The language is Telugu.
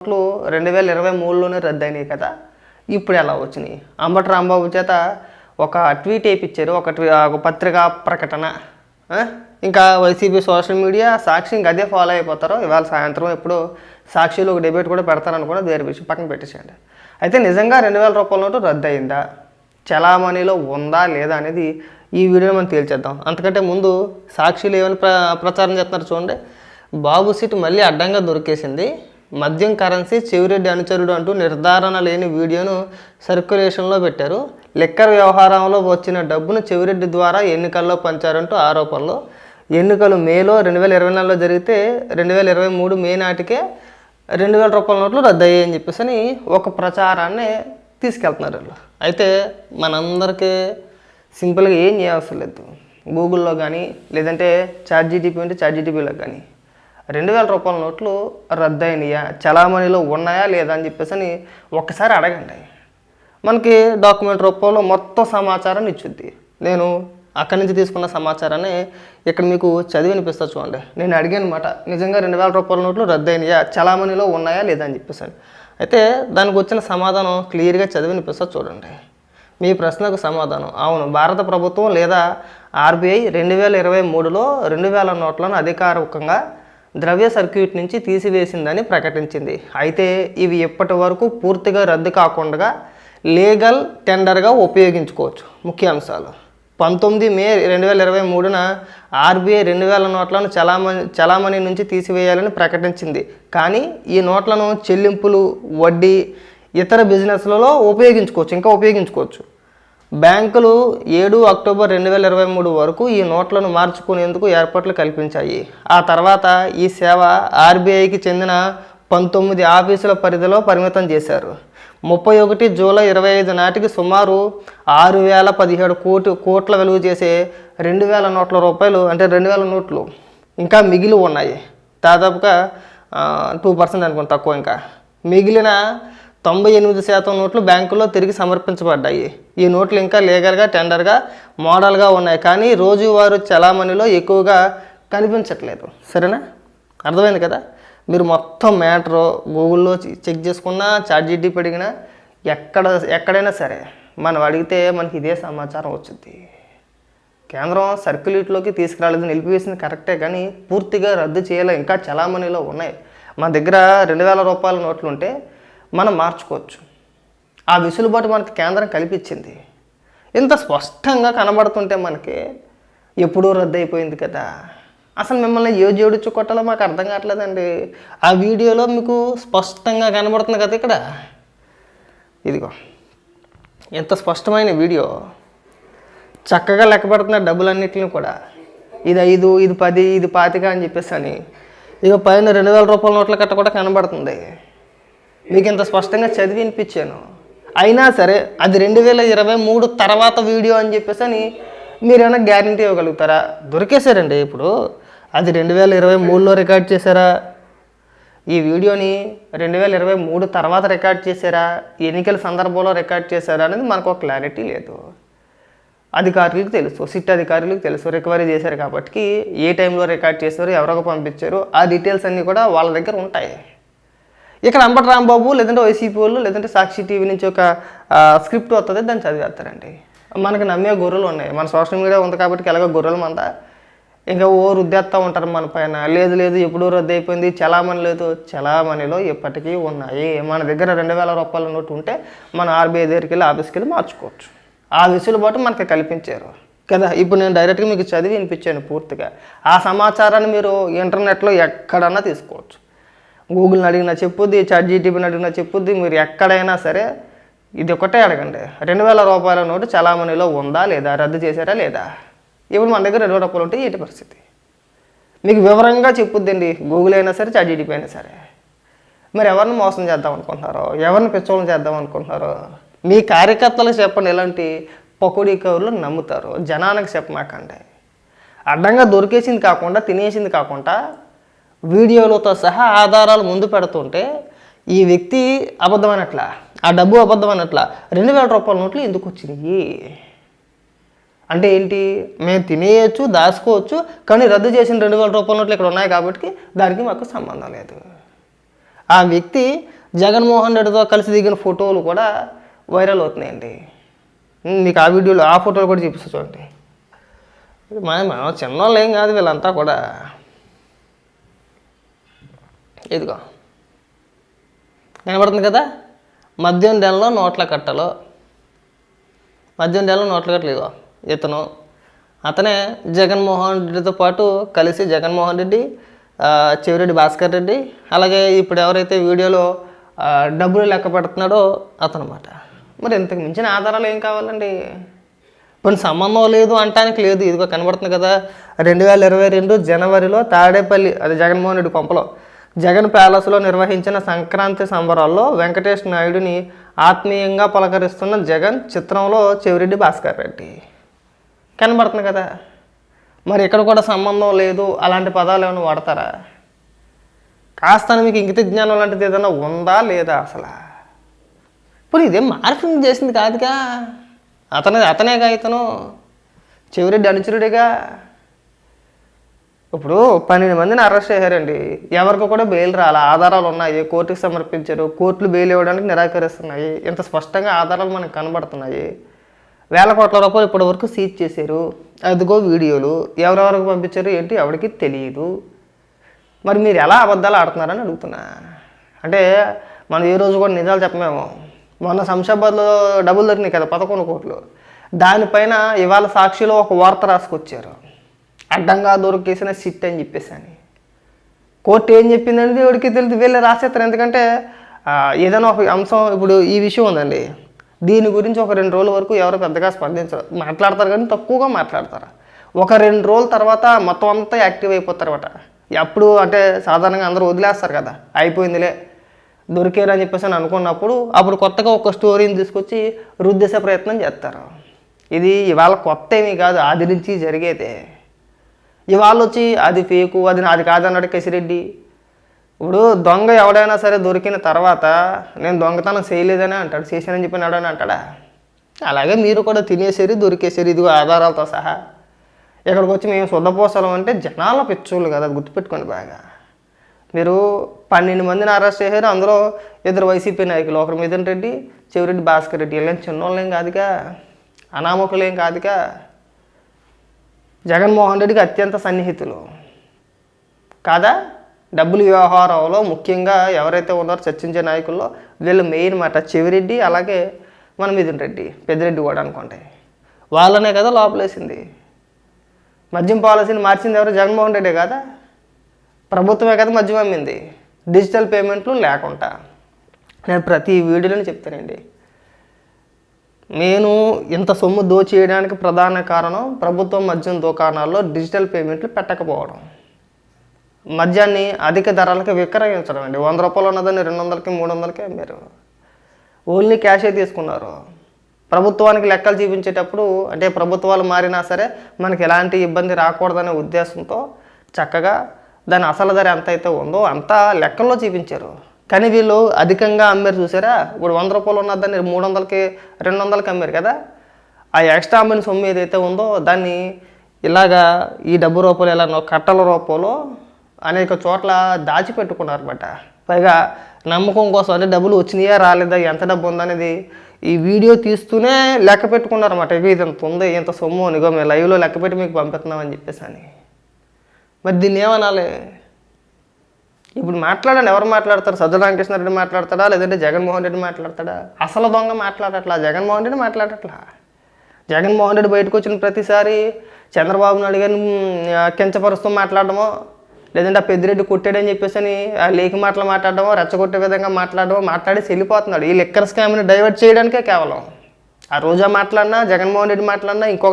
నోట్లు 2023లోనే రద్దయినాయి కదా. ఇప్పుడు ఎలా వచ్చినాయి? అంబటి రాంబాబు చేత ఒక ట్వీట్ వేయించారు, ఒక పత్రికా ప్రకటన. ఇంకా వైసీపీ సోషల్ మీడియా సాక్షి ఇంకా అదే ఫాలో అయిపోతారు. ఇవాళ సాయంత్రం ఎప్పుడు సాక్షిలో ఒక డిబేట్ కూడా పెడతారనుకున్నా, వేరే విషయం పక్కన పెట్టేసేయండి. అయితే నిజంగా 2000 రూపాయల నోటు రద్దు అయిందా, చలామణిలో ఉందా లేదా అనేది ఈ వీడియో మనం తేల్చేద్దాం. అంతకంటే ముందు సాక్షిలో ఏమైనా ప్రచారం చేస్తున్నారు చూడండి. బాబు సీటు మళ్ళీ అడ్డంగా దొరికేసింది, మద్యం కరెన్సీ చెవిరెడ్డి అనుచరుడు అంటూ నిర్ధారణ లేని వీడియోను సర్క్యులేషన్లో పెట్టారు. లిక్కర్ వ్యవహారంలో వచ్చిన డబ్బును చెవిరెడ్డి ద్వారా ఎన్నికల్లో పంచారంటూ ఆరోపణలు. ఎన్నికలు మేలో 2024లో జరిగితే 2023 మే నాటికే 2000 రూపాయల నోట్లు రద్దయ్యాయి అని చెప్పేసి అని ఒక ప్రచారాన్ని తీసుకెళ్తున్నారు వీళ్ళు. అయితే మనందరికీ సింపుల్గా ఏం చేయవసరం లేదు. గూగుల్లో కానీ లేదంటే చాట్‌జీటీపీ ఉంటే చాట్‌జీటీపీలో కానీ 2000 రూపాయల నోట్లు రద్దయినాయా, చలామణిలో ఉన్నాయా లేదా అని చెప్పేసి అని ఒక్కసారి అడగండి. మనకి డాక్యుమెంట్ రూపంలో మొత్తం సమాచారాన్ని ఇచ్చుద్ది. నేను అక్కడి నుంచి తీసుకున్న సమాచారాన్ని ఇక్కడ మీకు చదివి వినిపిస్తా చూడండి. నేను అడిగాను అనమాట, నిజంగా 2000 రూపాయల నోట్లు రద్దయినాయా, చలామణిలో ఉన్నాయా లేదా అని చెప్పేసి. అయితే దానికి వచ్చిన సమాధానం క్లియర్గా చదివి వినిపిస్తా చూడండి. మీ ప్రశ్నకు సమాధానం అవును, భారత ప్రభుత్వం లేదా ఆర్బీఐ 2023లో 2000 నోట్లను అధికారికంగా ద్రవ్య సర్క్యూట్ నుంచి తీసివేసిందని ప్రకటించింది. అయితే ఇవి ఇప్పటి వరకు పూర్తిగా రద్దు కాకుండా లీగల్ టెండర్గా ఉపయోగించుకోవచ్చు. ముఖ్యాంశాలు: 19 మే 2023న ఆర్బీఐ 2000 నోట్లను చలామణి నుంచి తీసివేయాలని ప్రకటించింది. కానీ ఈ నోట్లను చెల్లింపులు, వడ్డీ, ఇతర బిజినెస్లలో ఉపయోగించుకోవచ్చు. బ్యాంకులు 7 అక్టోబర్ 2023 వరకు ఈ నోట్లను మార్చుకునేందుకు ఏర్పాట్లు కల్పించాయి. ఆ తర్వాత ఈ సేవ ఆర్బీఐకి చెందిన 19 ఆఫీసుల పరిధిలో పరిమితం చేశారు. 31 జూలై 25 నాటికి సుమారు 6017 కోట్ల విలువ చేసే 2000 నోట్ల రూపాయలు, అంటే 2000 నోట్లు ఇంకా మిగిలి ఉన్నాయి. దాదాపుగా 2% అనుకుంటా తక్కువ. ఇంకా మిగిలిన 98% నోట్లు బ్యాంకుల్లో తిరిగి సమర్పించబడ్డాయి. ఈ నోట్లు ఇంకా లీగల్గా టెండర్గా మోడల్గా ఉన్నాయి, కానీ రోజువారీ చలామణిలో ఎక్కువగా కనిపించట్లేదు. సరేనా? అర్థమైంది కదా? మీరు మొత్తం మ్యాటరు గూగుల్లో చెక్ చేసుకున్నా, చాట్‌జీటీపీ అడిగినా, ఎక్కడైనా సరే మనం అడిగితే మనకి ఇదే సమాచారం వచ్చింది. కేంద్రం సర్క్యులేట్లోకి తీసుకురాలేదు, నిలిపివేసింది కరెక్టే, కానీ పూర్తిగా రద్దు చేయాలి. ఇంకా చలామణిలో ఉన్నాయి. మన దగ్గర 2000 రూపాయల నోట్లు ఉంటే మనం మార్చుకోవచ్చు. ఆ వెసులుబాటు మనకి కేంద్రం కల్పించింది. ఇంత స్పష్టంగా కనబడుతుంటే మనకి ఎప్పుడూ రద్దు అయిపోయింది కదా. అసలు మిమ్మల్ని ఏ జోడించు కొట్టాలో మాకు అర్థం కావట్లేదండి. ఆ వీడియోలో మీకు స్పష్టంగా కనబడుతుంది కదా. ఇక్కడ ఇదిగో ఎంత స్పష్టమైన వీడియో, చక్కగా లెక్క పెడుతున్న డబ్బులన్నిటిని కూడా. ఇది 5, ఇది 10, ఇది 25 అని చెప్పేసి అని. ఇక పైన 2000 రూపాయల నోట్ల కట్ట కూడా కనబడుతుంది. మీకు ఇంత స్పష్టంగా చదివి వినిపించాను. అయినా సరే అది 2023 తర్వాత వీడియో అని చెప్పేసి అని మీరేమైనా గ్యారంటీ ఇవ్వగలుగుతారా? దొరికేశారండి. ఇప్పుడు అది 2023లో రికార్డ్ చేశారా, ఈ వీడియోని 2023 తర్వాత రికార్డ్ చేశారా, ఎన్నికల సందర్భంలో రికార్డ్ చేశారా అనేది మనకు ఒక క్లారిటీ లేదు. అధికారులకు తెలుసు, సిట్ అధికారులకు తెలుసు, రికవరీ చేశారు కాబట్టి ఏ టైంలో రికార్డ్ చేశారు, ఎవరికి పంపించారు, ఆ డీటెయిల్స్ అన్నీ కూడా వాళ్ళ దగ్గర ఉంటాయి. ఇక్కడ అంబటి రాంబాబు లేదంటే వైసీపీ వాళ్ళు లేదంటే సాక్షి టీవీ నుంచి ఒక స్క్రిప్ట్ వస్తుంది, దాన్ని చదివేస్తారండి. మనకి నమ్మే గొర్రెలు ఉన్నాయి, మన సోషల్ మీడియా ఉంది కాబట్టి ఎలాగో గొర్రెల మంద ఇంకా రుద్దేస్తూ ఉంటారు మన పైన. లేదు ఎప్పుడూ రద్దు అయిపోయింది, చలామణి లేదు. చలామణిలో ఇప్పటికీ ఉన్నాయి. మన దగ్గర 2000 రూపాయల నోటు ఉంటే మన ఆర్బీఐ దగ్గరికి వెళ్ళి ఆఫీస్కి వెళ్ళి మార్చుకోవచ్చు. ఆ వెసులుబాటు మనకి కల్పించారు కదా. ఇప్పుడు నేను డైరెక్ట్గా మీకు చదివి వినిపించాను పూర్తిగా. ఆ సమాచారాన్ని మీరు ఇంటర్నెట్లో ఎక్కడన్నా తీసుకోవచ్చు. గూగుల్ని అడిగినా చెప్పుద్ది, చాట్‌జీటీపీని అడిగినా చెప్పుద్ది. మీరు ఎక్కడైనా సరే ఇది ఒకటే అడగండి, 2000 రూపాయల నోటు చలామణిలో ఉందా లేదా, రద్దు చేశారా లేదా. ఇప్పుడు మన దగ్గర 20 రూపాయలు ఉంటే ఏంటి పరిస్థితి మీకు వివరంగా చెప్పుద్దండి. గూగుల్ అయినా సరే, చాట్‌జీటీపీ అయినా సరే. మరి ఎవరిని మోసం చేద్దాం అనుకుంటున్నారో, ఎవరిని పిచ్చోళ్ళని చేద్దాం అనుకుంటున్నారో మీ కార్యకర్తలకు చెప్పండి. ఎలాంటి పకోడీ కవర్లు నమ్ముతారు, జనానికి చెప్పమాకండి. అడ్డంగా దొరికేసింది కాకుండా, తినేసింది కాకుండా, వీడియోలతో సహా ఆధారాలు ముందు పెడుతుంటే ఈ వ్యక్తి అబద్ధమన్నట్లా, ఆ డబ్బు అబద్ధమన్నట్లా. 2000 రూపాయల నోట్లు ఎందుకు వచ్చినాయి అంటే ఏంటి? మేము తినేయచ్చు, దాచుకోవచ్చు, కానీ రద్దు చేసిన 2000 రూపాయల నోట్లు ఇక్కడ ఉన్నాయి కాబట్టి దానికి మాకు సంబంధం లేదు. ఆ వ్యక్తి జగన్మోహన్ రెడ్డితో కలిసి దిగిన ఫోటోలు కూడా వైరల్ అవుతున్నాయండి. మీకు ఆ వీడియోలు ఆ ఫోటోలు కూడా చూపిస్తా చూడండి. మనం చిన్నోళ్ళు ఏం కాదు, వీళ్ళంతా కూడా. ఇదిగో కనబడుతుంది కదా, మద్యం డెల్లో నోట్ల కట్టలు. మద్యం డెల్లో నోట్ల కట్టలు. ఇగో ఇతను, అతనే జగన్మోహన్ రెడ్డితో పాటు కలిసి జగన్మోహన్ రెడ్డి, చెవిరెడ్డి భాస్కర్ రెడ్డి, అలాగే ఇప్పుడు ఎవరైతే వీడియోలో డబ్బులు లెక్క పెడుతున్నాడో అతనమాట. మరి ఇంతకు మించిన ఆధారాలు ఏం కావాలండి? కొన్ని సంబంధం లేదు అంటానికి లేదు. ఇదిగో కనబడుతుంది కదా, 2022 జనవరిలో తాడేపల్లి, అది జగన్మోహన్ రెడ్డి కొంపలో, జగన్ ప్యాలెస్లో నిర్వహించిన సంక్రాంతి సంబరాల్లో వెంకటేష్ నాయుడుని ఆత్మీయంగా పలకరిస్తున్న జగన్ చిత్రంలో చెవిరెడ్డి భాస్కర్ రెడ్డి కనబడుతుంది కదా. మరి ఇక్కడ కూడా సంబంధం లేదు అలాంటి పదాలు ఏమైనా వాడతారా? కాస్త మీకు ఇంగిత జ్ఞానం లాంటిది ఏదైనా ఉందా లేదా అసలు? ఇప్పుడు ఇదేం మార్ఫింగ్ చేసింది కాదుగా, అతనేగా ఇతను చెవిరెడ్డి అనుచరుడిగా. ఇప్పుడు 12 మందిని అరెస్ట్ చేశారండి, ఎవరికి కూడా బెయిల్ రాలా, ఆధారాలు ఉన్నాయి, కోర్టుకు సమర్పించారు, కోర్టులు బెయిల్ ఇవ్వడానికి నిరాకరిస్తున్నాయి, ఇంత స్పష్టంగా ఆధారాలు మనకు కనబడుతున్నాయి. వేల కోట్ల రూపాయలు ఇప్పటి వరకు సీజ్ చేశారు, అదిగో వీడియోలు, ఎవరెవరికి పంపించారు ఏంటి ఎవరికి తెలియదు. మరి మీరు ఎలా అబద్ధాలు ఆడుతున్నారని అడుగుతున్నా. అంటే మనం ఏ రోజు కూడా నిజాలు చెప్పమేమో. మొన్న శంషాబాద్లో డబ్బులు దొరికినాయి కదా 11 కోట్లు, దానిపైన ఇవాళ సాక్షిలో ఒక వార్త రాసుకొచ్చారు, అడ్డంగా దొరికేసిన సిట్ అని చెప్పేసి అని. కోర్టు ఏం చెప్పిందండి ఎవరికి తెలియదు, వీళ్ళు రాసేస్తారు. ఎందుకంటే ఏదైనా ఒక అంశం, ఇప్పుడు ఈ విషయం ఉందండి, దీని గురించి ఒక 2 రోజుల వరకు ఎవరు పెద్దగా స్పందించరు, మాట్లాడతారు కానీ తక్కువగా మాట్లాడతారు. ఒక 2 రోజుల తర్వాత మొత్తం అంతా యాక్టివ్ అయిపోతారు అన్నమాట. అప్పుడు అంటే సాధారణంగా అందరూ వదిలేస్తారు కదా, అయిపోయిందిలే దొరికారు అని చెప్పేసి అని అనుకున్నప్పుడు అప్పుడు కొత్తగా ఒక స్టోరీని తీసుకొచ్చి రుద్దేసే ప్రయత్నం చేస్తారు. ఇది ఇవాళ కొత్త ఏమీ కాదు, ఆది నుంచి జరిగేదే. ఇవాళ వచ్చి అది ఫేకు, అది కాదన్నాడు కేసిరెడ్డి. ఇప్పుడు దొంగ ఎవడైనా సరే దొరికిన తర్వాత నేను దొంగతనం చేయలేదని అంటాడు, చేశానని చెప్పి నాడని అంటాడా? అలాగే మీరు కూడా తినేసేరి దొరికేసారు, ఇదిగో ఆధారాలతో సహా. ఇక్కడికి వచ్చి మేము శుద్ధపోసలం అంటే జనాల పిచ్చోళ్ళు కదా, గుర్తుపెట్టుకోండి బాగా. మీరు 12 మందిని అరెస్ట్ చేశారు, అందులో 2 వైసీపీ నాయకులు, ఒకరు మిథున్ రెడ్డి, చెవిరెడ్డి భాస్కర్ రెడ్డి. వీళ్ళేం చిన్నోళ్ళేం కాదుగా, అనామకులేం కాదుగా, జగన్మోహన్ రెడ్డికి అత్యంత సన్నిహితులు కాదా. డబ్బుల వ్యవహారంలో ముఖ్యంగా ఎవరైతే ఉన్నారో చర్చించే నాయకుల్లో వీళ్ళు మెయిన్ మాట చెవిరెడ్డి, అలాగే మన మిథున్ రెడ్డి, పెద్దిరెడ్డి కూడా అనుకోండి. వాళ్ళనే కదా లోపలేసింది. మద్యం పాలసీని మార్చింది ఎవరు? జగన్మోహన్ రెడ్డి కాదా, ప్రభుత్వమే కదా మద్యం అమ్మింది, డిజిటల్ పేమెంట్లు లేకుండా. నేను ప్రతి వీడియోలో చెప్తానండి, నేను ఇంత సొమ్ము దోచేయడానికి ప్రధాన కారణం ప్రభుత్వం మద్యం దుకాణాల్లో డిజిటల్ పేమెంట్లు పెట్టకపోవడం, మద్యాన్ని అధిక ధరలకు విక్రయించడం అండి. 100 రూపాయలు ఉన్నదాన్ని 200కి 300కి అమ్మారు, ఓన్లీ క్యాషే తీసుకున్నారు. ప్రభుత్వానికి లెక్కలు చూపించేటప్పుడు అంటే ప్రభుత్వాలు మారినా సరే మనకి ఎలాంటి ఇబ్బంది రాకూడదనే ఉద్దేశంతో చక్కగా దాని అసలు ధర ఎంత అయితే ఉందో అంతా లెక్కల్లో చూపించారు. కానీ వీళ్ళు అధికంగా అమ్మారు చూసారా. ఇప్పుడు 100 రూపాయలు ఉన్నదాన్ని 300కి 200కి అమ్మారు కదా. ఆ ఎక్స్ట్రా అమ్మిన సొమ్ము ఏదైతే ఉందో దాన్ని ఇలాగా ఈ డబ్బు రూపాయలు ఎలా కట్టల రూపంలో అనేక చోట్ల దాచిపెట్టుకున్నారన్నమాట. పైగా నమ్మకం కోసం, అంటే డబ్బులు వచ్చినాయా రాలేదా, ఎంత డబ్బు ఉందనేది ఈ వీడియో తీస్తూనే లెక్క పెట్టుకున్నారన్నమాట. ఇది ఇంత ఉంది, ఇంత సొమ్ము నిగో మేము లైవ్లో లెక్క పెట్టి మీకు పంపిస్తున్నామని చెప్పేసి అని. మరి దీన్ని ఏమనాలి? ఇప్పుడు మాట్లాడండి, ఎవరు మాట్లాడతారు? సజ్జల రామకృష్ణారెడ్డి మాట్లాడతాడా, లేదంటే జగన్మోహన్ రెడ్డి మాట్లాడతాడా? అసలు దొంగ మాట్లాడట్లా, జగన్మోహన్ రెడ్డి మాట్లాడట్లా. జగన్మోహన్ రెడ్డి బయటకు వచ్చిన ప్రతిసారి చంద్రబాబు నాయుడు గారిని కించపరుస్తూ మాట్లాడడమో, లేదంటే ఆ పెద్దిరెడ్డి కొట్టాడని చెప్పేసి అని ఆ లేఖ మాటలు మాట్లాడడమో, రెచ్చగొట్టే విధంగా మాట్లాడడమో మాట్లాడేసి వెళ్ళిపోతున్నాడు. ఈ లిక్కర్ స్కామ్ని డైవర్ట్ చేయడానికే కేవలం. ఆ రోజా మాట్లాడినా, జగన్మోహన్ రెడ్డి మాట్లాడినా, ఇంకొక